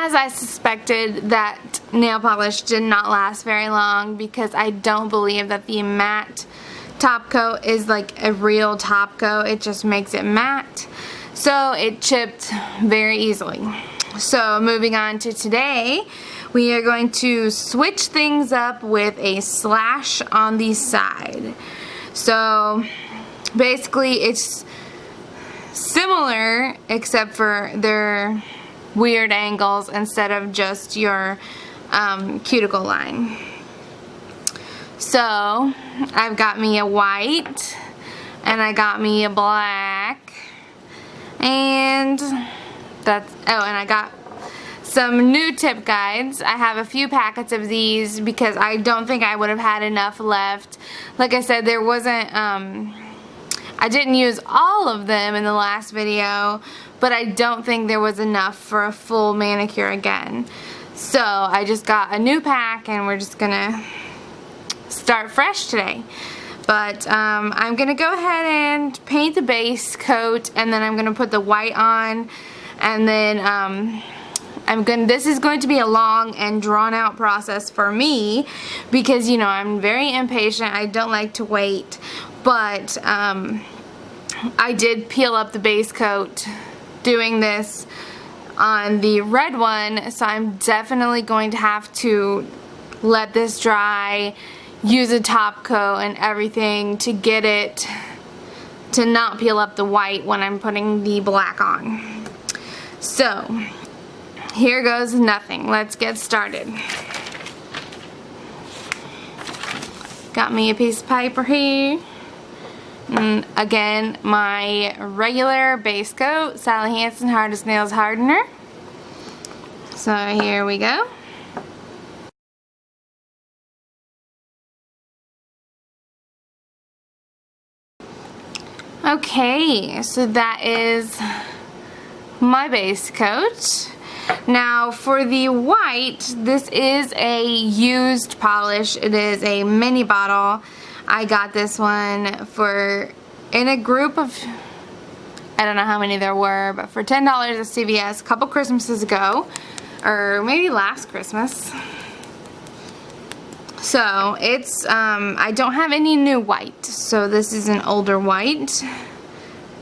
as I suspected, that nail polish did not last very long because I don't believe that the matte top coat is like a real top coat. It just makes it matte. So it chipped very easily. So moving on to today, we are going to switch things up with a slash on the side. So basically it's similar except for their weird angles instead of just your cuticle line. So I've got me a white and I got me a black, and that's, oh, and I got some new tip guides. I have a few packets of these because I don't think I would have had enough left. Like I said, there wasn't I didn't use all of them in the last video, but I don't think there was enough for a full manicure again. So I just got a new pack and we're just gonna start fresh today. But I'm gonna go ahead and paint the base coat, and then I'm gonna put the white on, and then this is going to be a long and drawn out process for me because, you know, I'm very impatient. I don't like to wait. But I did peel up the base coat doing this on the red one, so I'm definitely going to have to let this dry, use a top coat and everything to get it to not peel up the white when I'm putting the black on. So here goes nothing. Let's get started. Got me a piece of paper here. And again, my regular base coat, Sally Hansen Hard as Nails Hardener. So here we go. Okay, so that is my base coat. Now for the white, this is a used polish. It is a mini bottle. I got this one in a group of, I don't know how many there were, but for $10 at CVS a couple Christmases ago, or maybe last Christmas. So it's, I don't have any new white, so this is an older white,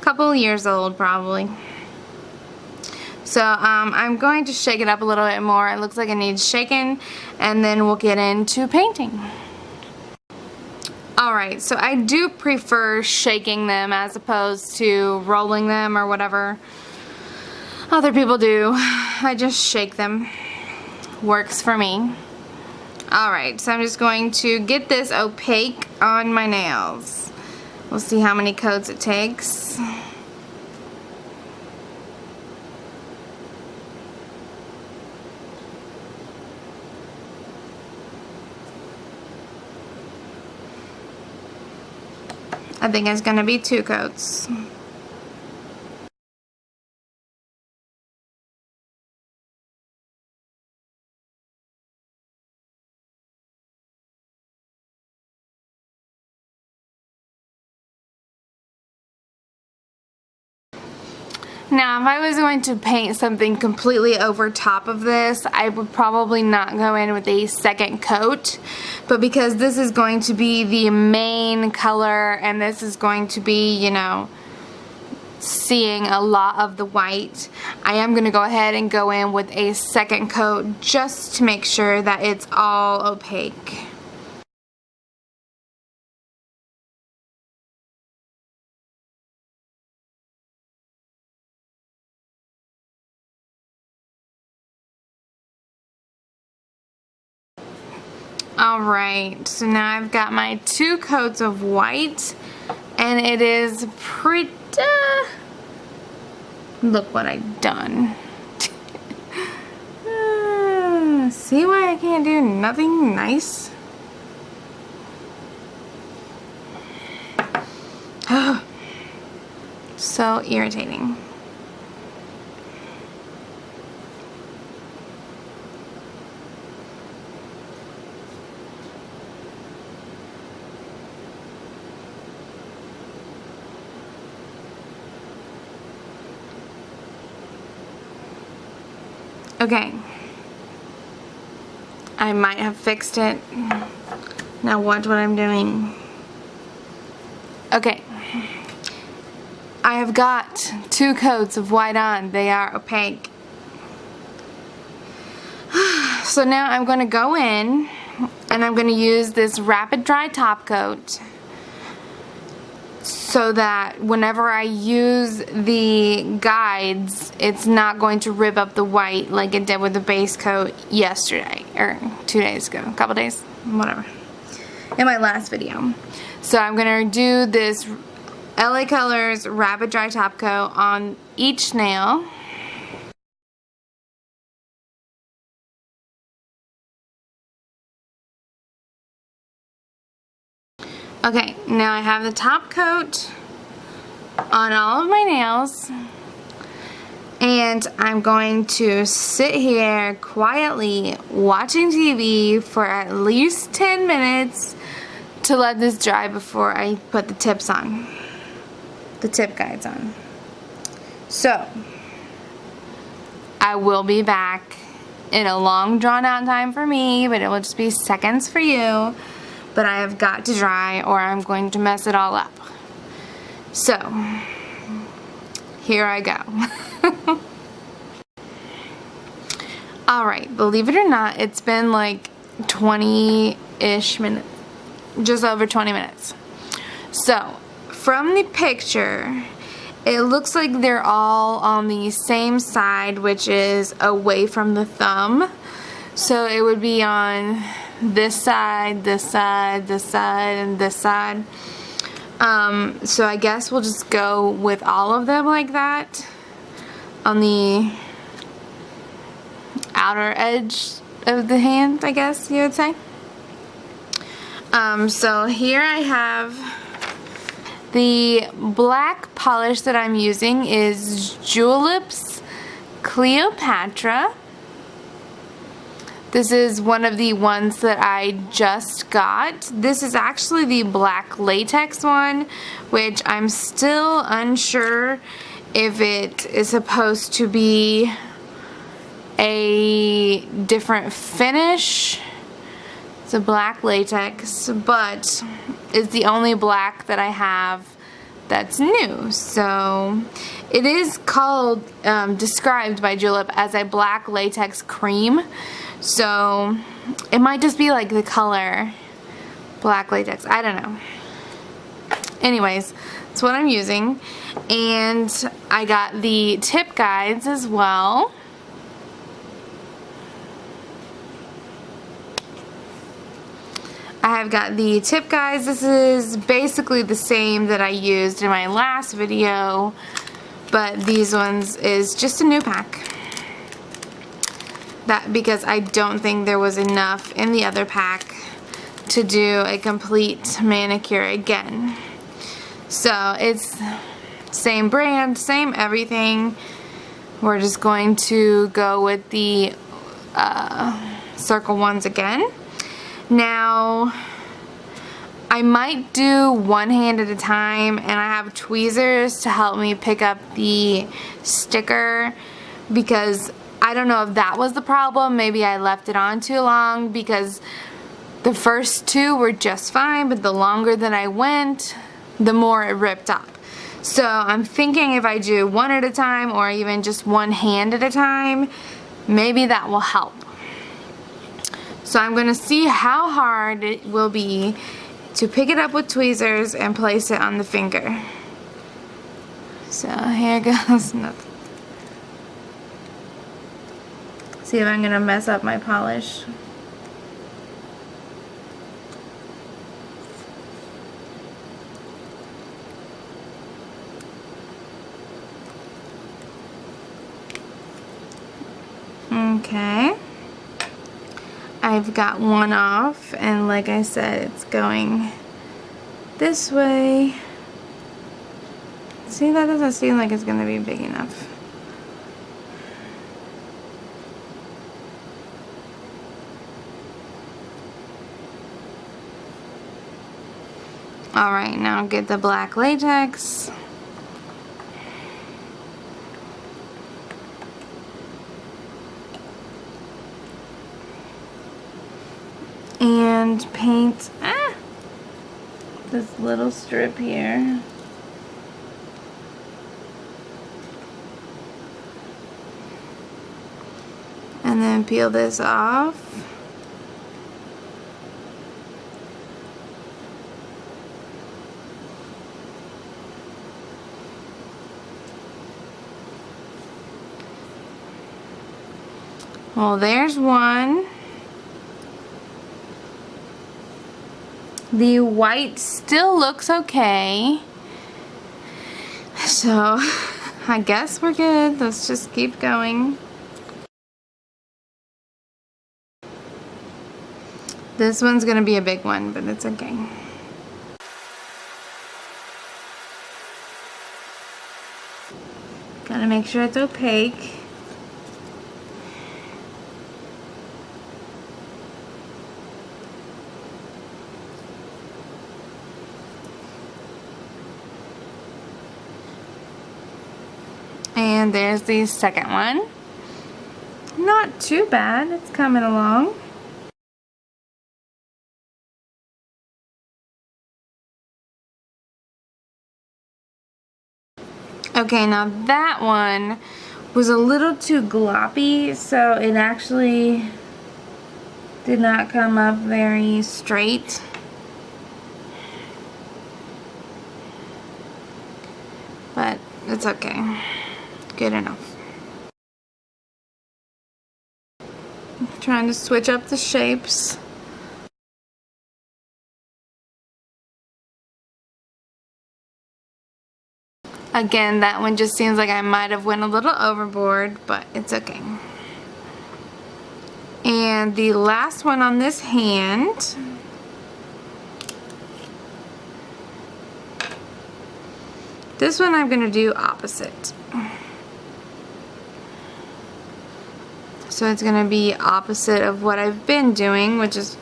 couple years old probably. So I'm going to shake it up a little bit more. It looks like it needs shaken, and then we'll get into painting. Alright, so I do prefer shaking them as opposed to rolling them or whatever other people do. I just shake them. Works for me. Alright, so I'm just going to get this opaque on my nails. We'll see how many coats it takes. I think it's going to be 2 coats. Now, if I was going to paint something completely over top of this, I would probably not go in with a second coat. But because this is going to be the main color, and this is going to be, you know, seeing a lot of the white, I am going to go ahead and go in with a second coat just to make sure that it's all opaque. Alright, so now I've got my 2 coats of white, and it is pretty... Look what I've done. See why I can't do nothing nice? So irritating. Okay. I might have fixed it. Now watch what I'm doing. Okay. I have got 2 coats of white on. They are opaque. So now I'm going to go in and I'm going to use this rapid dry top coat so that whenever I use the guides, it's not going to rip up the white like it did with the base coat yesterday, or 2 days ago, a couple days, whatever, in my last video. So I'm going to do this LA Colors rapid dry top coat on each nail. Okay, now I have the top coat on all of my nails, and I'm going to sit here quietly watching TV for at least 10 minutes to let this dry before I put the tips on, the tip guides on. So, I will be back in a long drawn out time for me, but it will just be seconds for you. But I have got to dry or I'm going to mess it all up. So, here I go. Alright, believe it or not, it's been like 20-ish minutes. Just over 20 minutes. So, from the picture, it looks like they're all on the same side, which is away from the thumb. So it would be on this side, this side, this side, and this side. So I guess we'll just go with all of them like that on the outer edge of the hand, I guess you would say. So here I have the black polish that I'm using is Julips Cleopatra. This is one of the ones that I just got. This is actually the black latex one, which I'm still unsure if it is supposed to be a different finish. It's a black latex, but it's the only black that I have that's new. So it is called, described by Julep as a black latex cream. So it might just be like the color black latex. I don't know. Anyways, that's what I'm using. And I got the tip guides as well. I have got the tip guides. This is basically the same that I used in my last video, but these ones is just a new pack. That because I don't think there was enough in the other pack to do a complete manicure again. So it's same brand, same everything. We're just going to go with the circle ones again. Now I might do one hand at a time, and I have tweezers to help me pick up the sticker because I don't know if that was the problem. Maybe I left it on too long because the first two were just fine, but the longer that I went, the more it ripped up. So I'm thinking if I do one at a time or even just one hand at a time, maybe that will help. So I'm going to see how hard it will be to pick it up with tweezers and place it on the finger. So here goes nothing. See if I'm going to mess up my polish. Okay. I've got one off, and like I said, it's going this way. See, that doesn't seem like it's going to be big enough. Alright, now get the black latex. and paint this little strip here. And then peel this off. Well, there's one. The white still looks okay. So, I guess we're good. Let's just keep going. This one's gonna be a big one, but it's okay. Gotta make sure it's opaque. And there's the second one. Not too bad, it's coming along. Okay, now that one was a little too gloppy, so it actually did not come up very straight. But it's okay. Good enough. I'm trying to switch up the shapes. Again, that one just seems like I might have went a little overboard, but it's okay. And the last one on this hand, this one I'm going to do opposite. So it's going to be opposite of what I've been doing, which is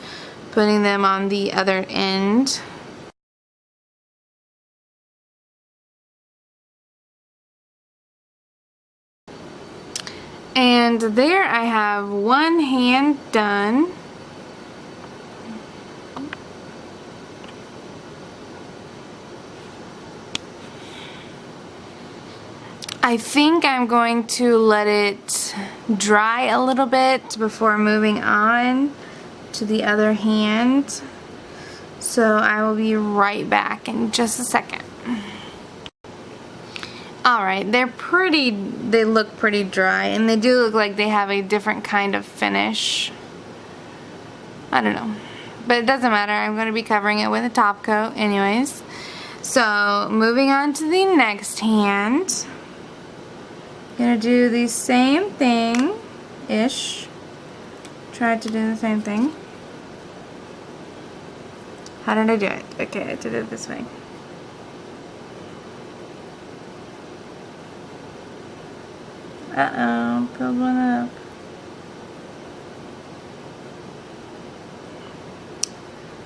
putting them on the other end. And there I have one hand done. I think I'm going to let it dry a little bit before moving on to the other hand. So I will be right back in just a second. Alright, they look pretty dry, and they do look like they have a different kind of finish. I don't know. But it doesn't matter, I'm going to be covering it with a top coat anyways. So, moving on to the next hand. I'm going to do the same thing-ish. Try to do the same thing. How did I do it? Okay, I did it this way. Uh-oh, pulled one up.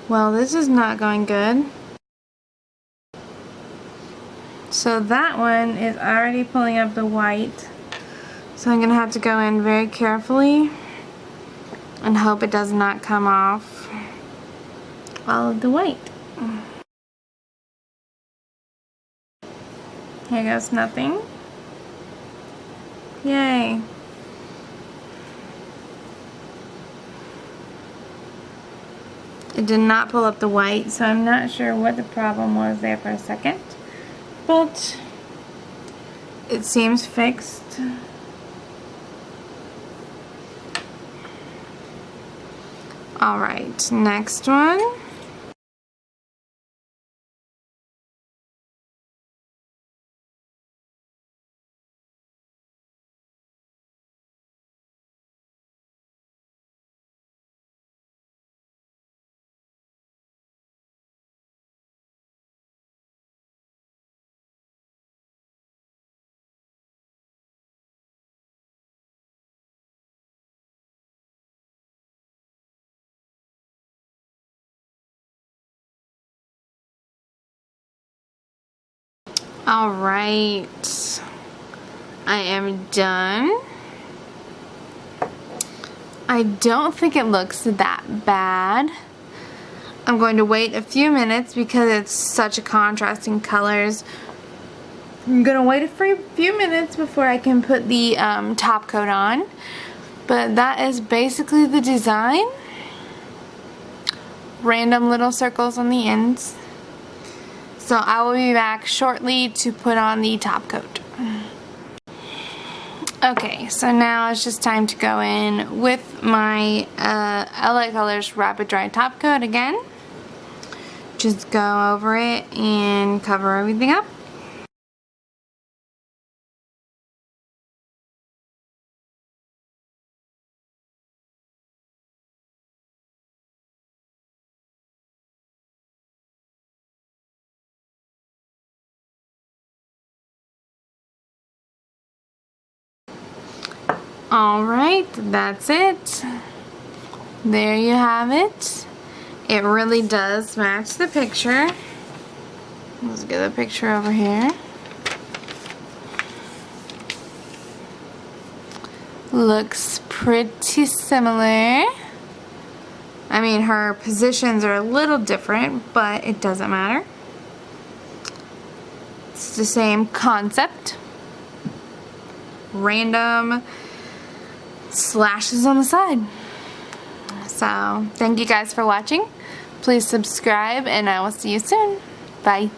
Well, this is not going good. So that one is already pulling up the white. So I'm going to have to go in very carefully and hope it does not come off all of the white. Here goes nothing. Yay. It did not pull up the white, so I'm not sure what the problem was there for a second. But it seems fixed. Alright, next one. Alright, I am done. I don't think it looks that bad. I'm going to wait a few minutes because it's such a contrasting colors. I'm going to wait a few minutes before I can put the top coat on. But that is basically the design. Random little circles on the ends. So I will be back shortly to put on the top coat. Okay, so now it's just time to go in with my LA Colors Rapid Dry Top Coat again. Just go over it and cover everything up. Alright, that's it. There you have it. It really does match the picture. Let's get the picture over here. Looks pretty similar. I mean, her positions are a little different, but it doesn't matter. It's the same concept. Random slashes on the side. So, thank you guys for watching. Please subscribe, and I will see you soon. Bye.